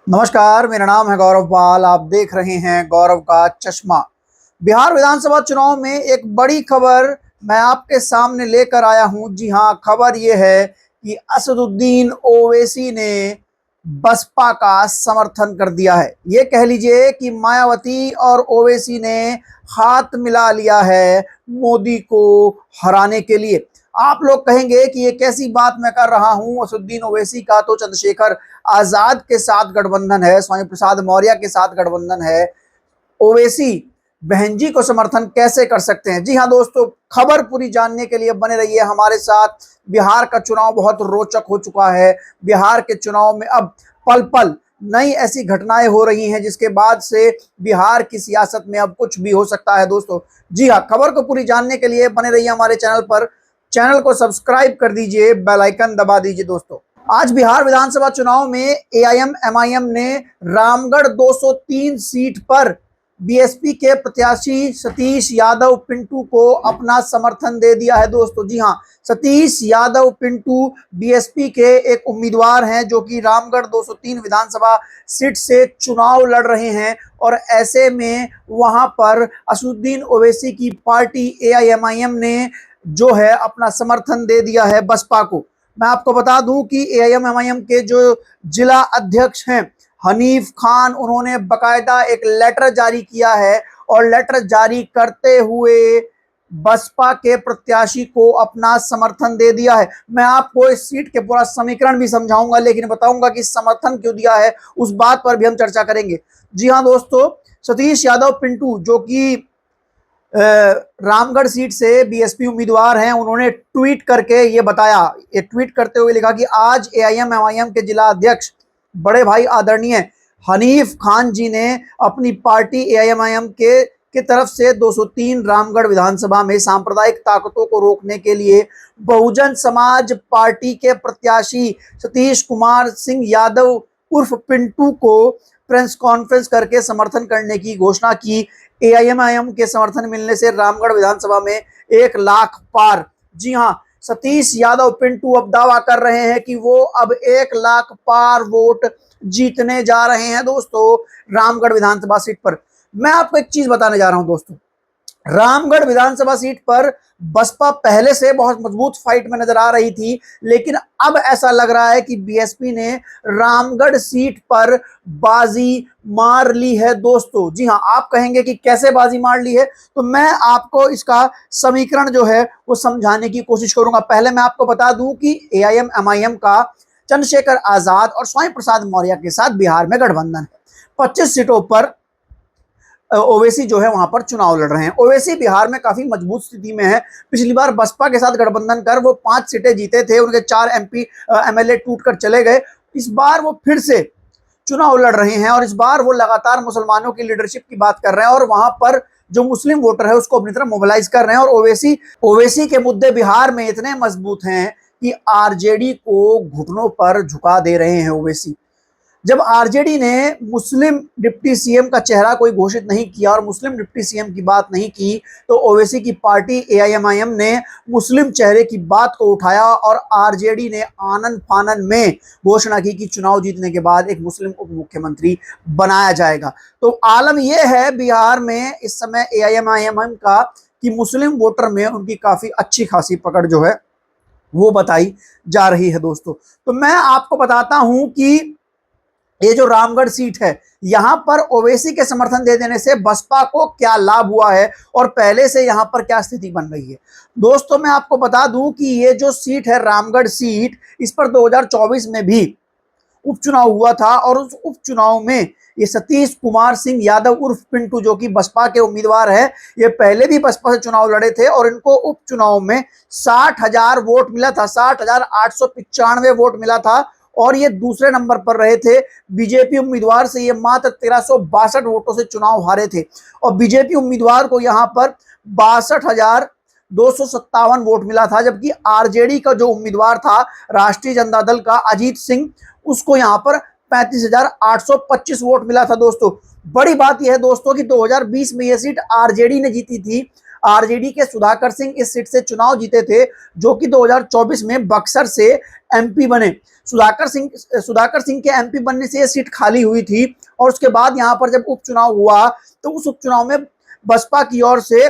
नमस्कार, मेरा नाम है गौरव पाल। आप देख रहे हैं गौरव का चश्मा। बिहार विधानसभा चुनाव में एक बड़ी खबर मैं आपके सामने लेकर आया हूं। जी हां, खबर यह है कि असदुद्दीन ओवैसी ने बसपा का समर्थन कर दिया है। ये कह लीजिए कि मायावती और ओवैसी ने हाथ मिला लिया है मोदी को हराने के लिए। आप लोग कहेंगे कि ये कैसी बात मैं कर रहा हूं। असदुद्दीन ओवैसी का तो चंद्रशेखर आजाद के साथ गठबंधन है, स्वामी प्रसाद मौर्य के साथ गठबंधन है। ओवैसी बहन जी को समर्थन कैसे कर सकते हैं? जी हाँ दोस्तों, खबर पूरी जानने के लिए बने रहिए हमारे साथ। बिहार का चुनाव बहुत रोचक हो चुका है। बिहार के चुनाव में अब पल पल नई ऐसी घटनाएं हो रही हैं जिसके बाद से बिहार की सियासत में अब कुछ भी हो सकता है दोस्तों। जी हाँ, खबर को पूरी जानने के लिए बने रहिए हमारे चैनल पर। चैनल को सब्सक्राइब कर दीजिए, बेल आइकन दबा दीजिए दोस्तों। आज बिहार विधानसभा चुनाव में एआईएम एमआईएम ने रामगढ़ 203 सीट पर बीएसपी के प्रत्याशी सतीश यादव पिंटू को अपना समर्थन दे दिया है दोस्तों। जी हां, सतीश यादव पिंटू बीएसपी के एक उम्मीदवार हैं जो कि रामगढ़ 203 विधानसभा सीट से चुनाव लड़ रहे हैं। और ऐसे में वहां पर असदुद्दीन ओवैसी की पार्टी एआईएमआईएम ने जो है अपना समर्थन दे दिया है बसपा को। मैं आपको बता दूं कि एआईएमआईएम के जो जिला अध्यक्ष हैं हनीफ खान, उन्होंने बकायदा एक लेटर जारी किया है और लेटर जारी करते हुए बसपा के प्रत्याशी को अपना समर्थन दे दिया है। मैं आपको इस सीट के पूरा समीकरण भी समझाऊंगा, लेकिन बताऊंगा कि समर्थन क्यों दिया है उस बात पर भी हम चर्चा करेंगे। जी हाँ दोस्तों, सतीश यादव पिंटू जो कि रामगढ़ सीट से बीएसपी उम्मीदवार हैं, उन्होंने ट्वीट करके ये बताया। ये ट्वीट करते हुए लिखा कि आज एआईएम एमआईएम के जिला अध्यक्ष बड़े भाई आदरणीय हनीफ खान जी ने अपनी पार्टी एआईएमआईएम की तरफ से 203 रामगढ़ विधानसभा में सांप्रदायिक ताकतों को रोकने के लिए बहुजन समाज पार्टी के प्रत्याशी सतीश कुमार सिंह यादव उर्फ पिंटू को प्रेस कॉन्फ्रेंस करके समर्थन करने की घोषणा की। एआईएमआईएम के समर्थन मिलने से रामगढ़ विधानसभा में 1 लाख पार। जी हां, सतीश यादव पिंटू अब दावा कर रहे हैं कि वो अब 1 लाख पार वोट जीतने जा रहे हैं दोस्तों रामगढ़ विधानसभा सीट पर। मैं आपको एक चीज बताने जा रहा हूं दोस्तों, रामगढ़ विधानसभा सीट पर बसपा पहले से बहुत मजबूत फाइट में नजर आ रही थी, लेकिन अब ऐसा लग रहा है कि बीएसपी ने रामगढ़ सीट पर बाजी मार ली है दोस्तों। जी हां, आप कहेंगे कि कैसे बाजी मार ली है, तो मैं आपको इसका समीकरण जो है वो समझाने की कोशिश करूंगा। पहले मैं आपको बता दूं कि एआईएम एमआईएम का चंद्रशेखर आजाद और स्वामी प्रसाद मौर्य के साथ बिहार में गठबंधन है। 25 सीटों पर ओवैसी जो है वहां पर चुनाव लड़ रहे हैं। ओवैसी बिहार में काफी मजबूत स्थिति में है। पिछली बार बसपा के साथ गठबंधन कर वो 5 सीटें जीते थे, उनके 4 एमपी एमएलए टूट कर चले गए। इस बार वो फिर से चुनाव लड़ रहे हैं और इस बार वो लगातार मुसलमानों की लीडरशिप की बात कर रहे हैं और वहां पर जो मुस्लिम वोटर है उसको अपनी तरफ मोबिलाइज कर रहे हैं। और ओवैसी के मुद्दे बिहार में इतने मजबूत हैं कि आरजेडी को घुटनों पर झुका दे रहे हैं ओवैसी। जब आरजेडी ने मुस्लिम डिप्टी सीएम का चेहरा कोई घोषित नहीं किया और मुस्लिम डिप्टी सीएम की बात नहीं की, तो ओवैसी की पार्टी एआईएमआईएम ने मुस्लिम चेहरे की बात को उठाया और आरजेडी ने आनन फानन में घोषणा की कि चुनाव जीतने के बाद एक मुस्लिम उप मुख्यमंत्री बनाया जाएगा। तो आलम यह है बिहार में इस समय एआईएमआईएम का कि मुस्लिम वोटर में उनकी काफी अच्छी खासी पकड़ जो है वो बताई जा रही है दोस्तों। तो मैं आपको बताता हूं कि ये जो रामगढ़ सीट है, यहां पर ओवैसी के समर्थन दे देने से बसपा को क्या लाभ हुआ है और पहले से यहां पर क्या स्थिति बन रही है दोस्तों। मैं आपको बता दूं कि ये जो सीट है रामगढ़ सीट, इस पर 2024 में भी उपचुनाव हुआ था और उस उपचुनाव में ये सतीश कुमार सिंह यादव उर्फ पिंटू जो कि बसपा के उम्मीदवार है, ये पहले भी बसपा से चुनाव लड़े थे और इनको उपचुनाव में 60,000 वोट मिला था, 60,895 वोट मिला था और ये दूसरे नंबर पर रहे थे। बीजेपी उम्मीदवार से ये मात्र 1362 वोटों से चुनाव हारे थे और बीजेपी उम्मीदवार को यहां पर 62,257 वोट मिला था, जबकि आरजेडी का जो उम्मीदवार था राष्ट्रीय जनता दल का अजीत सिंह, उसको यहां पर 35,825 वोट मिला था दोस्तों। बड़ी बात यह है दोस्तों कि 2020 में यह सीट आरजेडी ने जीती थी। आरजेडी के सुधाकर सिंह इस सीट से चुनाव जीते थे, जो कि 2024 में बक्सर से एमपी बने। सुधाकर सिंह के एमपी बनने से यह सीट खाली हुई थी और उसके बाद यहां पर जब उपचुनाव हुआ तो उस उपचुनाव में बसपा की ओर से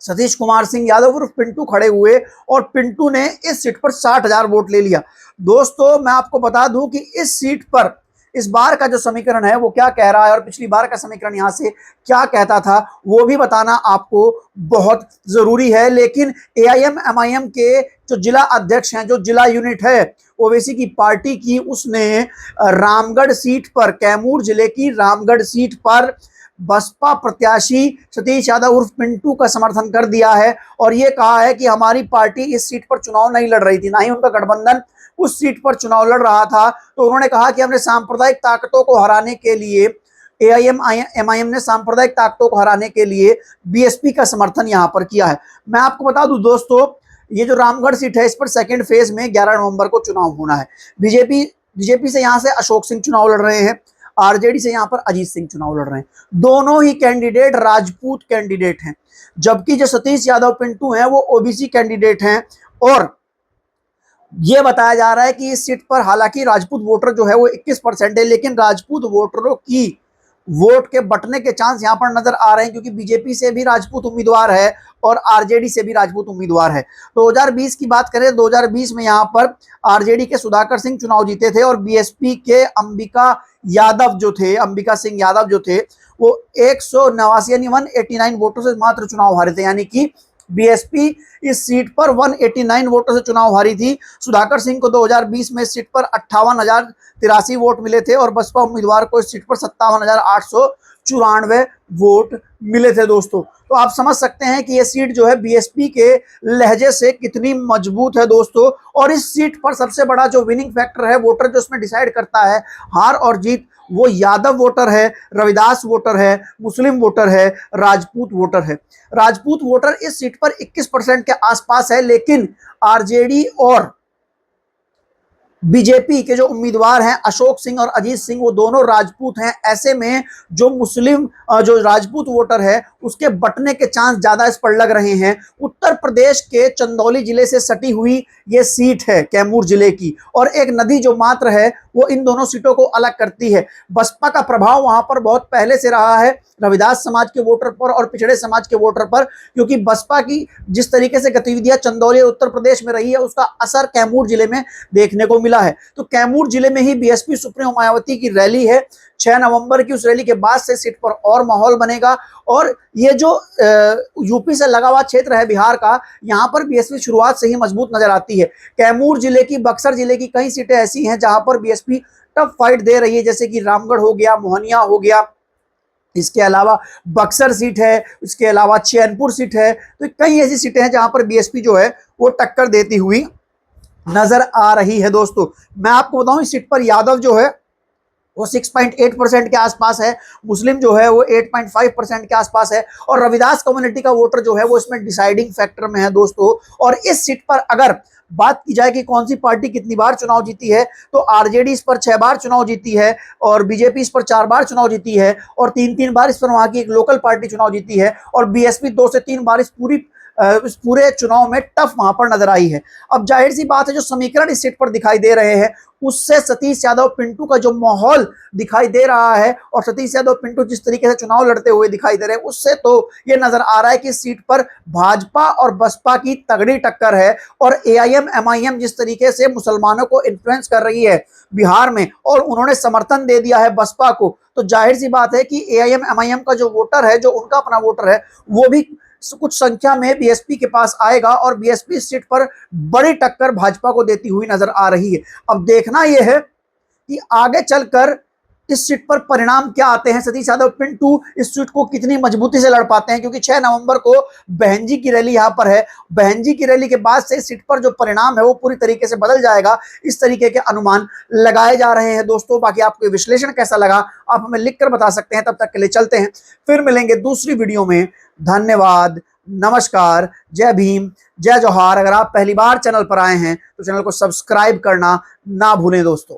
सतीश कुमार सिंह यादव उर्फ पिंटू खड़े हुए और पिंटू ने इस सीट पर 60,000 वोट ले लिया। दोस्तों, मैं आपको बता दूं कि इस सीट पर इस बार का जो समीकरण है वो क्या कह रहा है और पिछली बार का समीकरण यहां से क्या कहता था वो भी बताना आपको बहुत जरूरी है। लेकिन एआईएम एमआईएम के जो जिला अध्यक्ष हैं, जो जिला यूनिट है ओवैसी की पार्टी की, उसने रामगढ़ सीट पर, कैमूर जिले की रामगढ़ सीट पर बसपा प्रत्याशी सतीश यादव उर्फ पिंटू का समर्थन कर दिया है और ये कहा है कि हमारी पार्टी इस सीट पर चुनाव नहीं लड़ रही थी, ना ही उनका गठबंधन उस सीट पर चुनाव लड़ रहा था। तो उन्होंने कहा कि हमने सांप्रदायिक ताकतों को हराने के लिए, एआईएम एमआईएम ने सांप्रदायिक ताकतों को हराने के लिए बीएसपी का समर्थन यहां पर किया है। मैं आपको बता दूं दोस्तों, ये जो रामगढ़ सीट है इस पर सेकेंड फेज में 11 नवंबर को चुनाव होना है। बीजेपी से यहां से अशोक सिंह चुनाव लड़ रहे हैं, आरजेडी से यहां पर अजीत सिंह चुनाव लड़ रहे हैं। दोनों ही कैंडिडेट राजपूत कैंडिडेट हैं, जबकि जो सतीश यादव पिंटू हैं वो ओबीसी कैंडिडेट हैं। और यह बताया जा रहा है कि इस सीट पर हालांकि राजपूत वोटर जो है वो 21% है, लेकिन राजपूत वोटरों की वोट के बटने के चांस यहां पर नजर आ रहे हैं, क्योंकि बीजेपी से भी राजपूत उम्मीदवार है और आरजेडी से भी राजपूत उम्मीदवार है। 2020 की बात करें, 2020 में यहां पर आरजेडी के सुधाकर सिंह चुनाव जीते थे और बीएसपी के अंबिका सिंह यादव जो थे वो 189 यानी 189 वोटों से मात्र चुनाव हारे थे। यानी कि बीएसपी इस सीट पर 189 वोटों से चुनाव हारी थी। सुधाकर सिंह को 2020 में इस सीट पर 58,083 वोट मिले थे और बसपा उम्मीदवार को इस सीट पर 57,894 वोट मिले थे। दोस्तों, तो आप समझ सकते हैं कि यह सीट जो है बीएसपी के लहजे से कितनी मजबूत है दोस्तों। और इस सीट पर सबसे बड़ा जो विनिंग फैक्टर है, वोटर जो इसमें डिसाइड करता है हार और जीत, वो यादव वोटर है, रविदास वोटर है, मुस्लिम वोटर है, राजपूत वोटर है। राजपूत वोटर इस सीट पर 21% के आसपास है, लेकिन आरजेडी और बीजेपी के जो उम्मीदवार हैं अशोक सिंह और अजीत सिंह, वो दोनों राजपूत हैं। ऐसे में जो राजपूत वोटर है उसके बटने के चांस ज्यादा इस पर लग रहे हैं। उत्तर प्रदेश के चंदौली जिले से सटी हुई ये सीट है कैमूर जिले की, और एक नदी जो मात्र है वो इन दोनों सीटों को अलग करती है। बसपा का प्रभाव वहां पर बहुत पहले से रहा है रविदास समाज के वोटर पर और पिछड़े समाज के वोटर पर, क्योंकि बसपा की जिस तरीके से गतिविधियां चंदौली उत्तर प्रदेश में रही है उसका असर कैमूर जिले में देखने को मिला है। तो कैमूर जिले में ही बीएसपी सुप्रीमो मायावती की रैली है 6 नवंबर की। उस रैली के बाद से सीट पर और माहौल बनेगा। और ये जो यूपी से लगा हुआ क्षेत्र है बिहार का, यहाँ पर बीएसपी शुरुआत से ही मजबूत नजर आती है। कैमूर जिले की, बक्सर जिले की कई सीटें ऐसी हैं जहां पर बीएसपी टफ फाइट दे रही है, जैसे कि रामगढ़ हो गया, मोहनिया हो गया, इसके अलावा बक्सर सीट है, इसके अलावा चैनपुर सीट है। तो कई ऐसी सीटें हैं जहां पर बीएसपी जो है वो टक्कर देती हुई नजर आ रही है। दोस्तों, मैं आपको बताऊं इस सीट पर यादव जो है वो 6.8% के आसपास है, मुस्लिम जो है वो 8.5% के आसपास है, और रविदास कम्युनिटी का वोटर जो है वो इसमें डिसाइडिंग फैक्टर में है दोस्तों। और इस सीट पर अगर बात की जाए कि कौन सी पार्टी कितनी बार चुनाव जीती है, तो आरजेडी इस पर 6 बार चुनाव जीती है और बीजेपी इस पर 4 बार चुनाव जीती है और 3-3 बार इस पर वहां की एक लोकल पार्टी चुनाव जीती है, और बीएसपी 2 से 3 बार इस पूरे चुनाव में टफ वहां पर नजर आई है। अब जाहिर सी बात है, जो समीकरण इस सीट पर दिखाई दे रहे हैं उससे सतीश यादव पिंटू का जो माहौल दिखाई दे रहा है और सतीश यादव पिंटू जिस तरीके से चुनाव लड़ते हुए दिखाई दे रहे हैं, उससे तो ये नजर आ रहा है कि इस सीट पर भाजपा और बसपा की तगड़ी टक्कर है। और एआईएम एमआईएम जिस तरीके से मुसलमानों को इन्फ्लुएंस कर रही है बिहार में और उन्होंने समर्थन दे दिया है बसपा को, तो जाहिर सी बात है कि एआईएम एमआईएम का जो वोटर है, जो उनका अपना वोटर है, वो भी कुछ संख्या में बीएसपी के पास आएगा और बीएसपी इस सीट पर बड़ी टक्कर भाजपा को देती हुई नजर आ रही है। अब देखना यह है कि आगे चलकर इस सीट पर परिणाम क्या आते हैं, सतीश यादव पिंटू इस सीट को कितनी मजबूती से लड़ पाते हैं, क्योंकि 6 नवंबर को बहन जी की रैली यहां पर है। बहन जी की रैली के बाद से इस सीट पर जो परिणाम है वो पूरी तरीके से बदल जाएगा, इस तरीके के अनुमान लगाए जा रहे हैं दोस्तों। बाकी आपको विश्लेषण कैसा लगा आप हमें लिखकर बता सकते हैं। तब तक के लिए चलते हैं, फिर मिलेंगे दूसरी वीडियो में। धन्यवाद, नमस्कार, जय भीम, जय जोहार। अगर आप पहली बार चैनल पर आए हैं तो चैनल को सब्सक्राइब करना ना भूलें दोस्तों।